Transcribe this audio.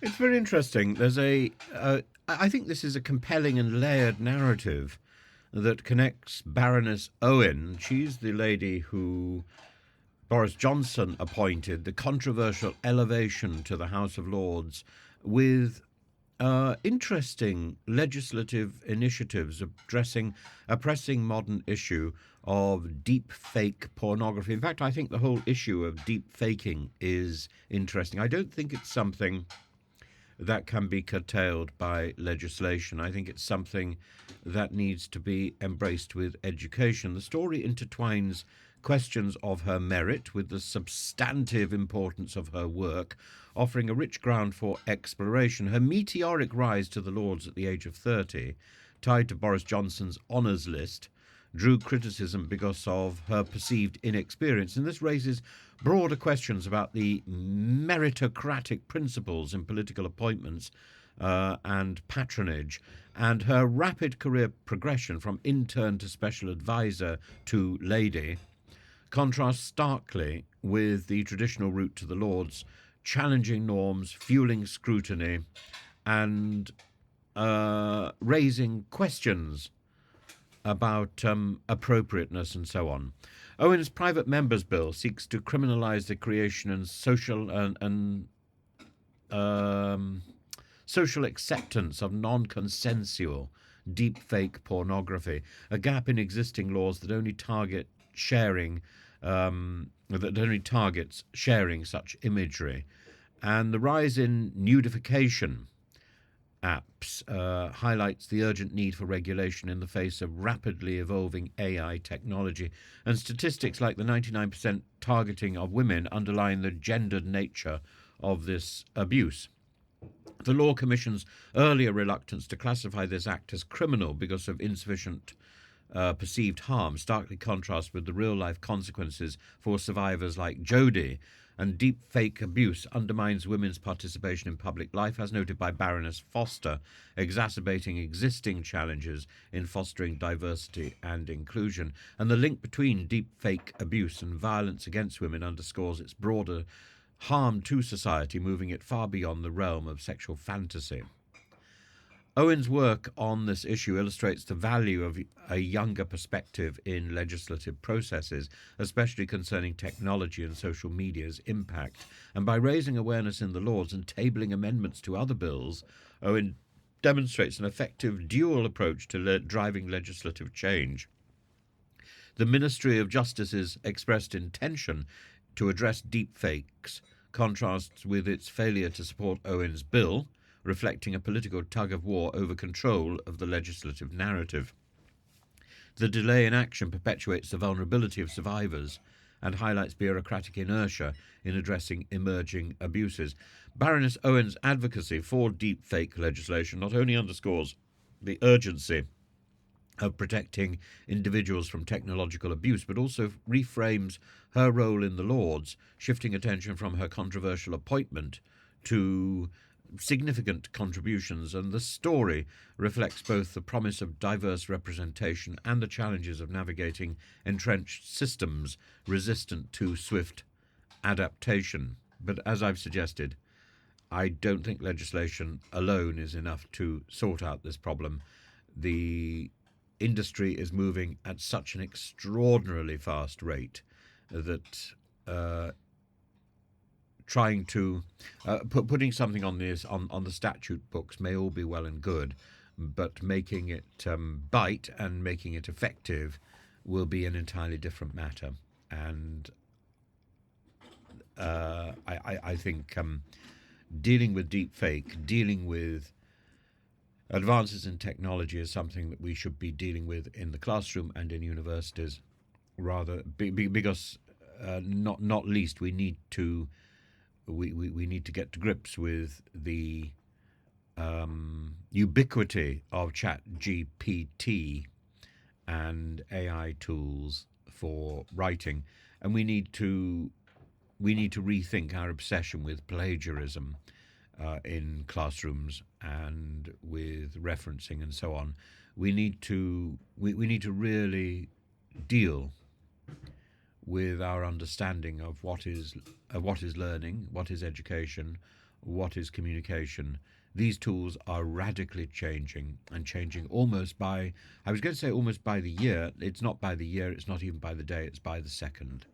It's very interesting. I think this is a compelling and layered narrative that connects Baroness Owen. She's the lady who Boris Johnson appointed, the controversial elevation to the House of Lords, with interesting legislative initiatives addressing a pressing modern issue of deep fake pornography. In fact, I think the whole issue of deep faking is interesting. I don't think it's something that can be curtailed by legislation. I think it's something that needs to be embraced with education. The story intertwines questions of her merit with the substantive importance of her work, offering a rich ground for exploration. Her meteoric rise to the Lords at the age of 30, tied to Boris Johnson's honours list, drew criticism because of her perceived inexperience. And this raises broader questions about the meritocratic principles in political appointments and patronage, and her rapid career progression from intern to special advisor to lady contrasts starkly with the traditional route to the Lords, challenging norms, fueling scrutiny, and raising questions about appropriateness and so on. Owen's private members bill seeks to criminalise the creation and social acceptance of non-consensual deepfake pornography, a gap in existing laws that only targets sharing such imagery, and the rise in nudification apps highlights the urgent need for regulation in the face of rapidly evolving AI technology, and statistics like the 99% targeting of women underline the gendered nature of this abuse. The Law Commission's earlier reluctance to classify this act as criminal because of insufficient perceived harm starkly contrasts with the real-life consequences for survivors like Jodie, and deep fake abuse undermines women's participation in public life, as noted by Baroness Foster, exacerbating existing challenges in fostering diversity and inclusion. And the link between deep fake abuse and violence against women underscores its broader harm to society, moving it far beyond the realm of sexual fantasy. Owen's work on this issue illustrates the value of a younger perspective in legislative processes, especially concerning technology and social media's impact. And by raising awareness in the Lords and tabling amendments to other bills, Owen demonstrates an effective dual approach to driving legislative change. The Ministry of Justice's expressed intention to address deepfakes contrasts with its failure to support Owen's bill, reflecting a political tug-of-war over control of the legislative narrative. The delay in action perpetuates the vulnerability of survivors and highlights bureaucratic inertia in addressing emerging abuses. Baroness Owen's advocacy for deepfake legislation not only underscores the urgency of protecting individuals from technological abuse, but also reframes her role in the Lords, shifting attention from her controversial appointment to significant contributions. And the story reflects both the promise of diverse representation and the challenges of navigating entrenched systems resistant to swift adaptation. But as I've suggested, I don't think legislation alone is enough to sort out this problem. The industry is moving at such an extraordinarily fast rate that trying to putting something on this on the statute books may all be well and good, but making it bite and making it effective will be an entirely different matter. And I think dealing with deepfake, dealing with advances in technology is something that we should be dealing with in the classroom and in universities, rather because not least we need to get to grips with the ubiquity of ChatGPT and AI tools for writing, and we need to rethink our obsession with plagiarism in classrooms and with referencing and so on. We need to really deal with our understanding of what is learning, what is education, what is communication. These tools are radically changing, and changing almost by, I was going to say almost by the year. It's not by the year, it's not even by the day, it's by the second.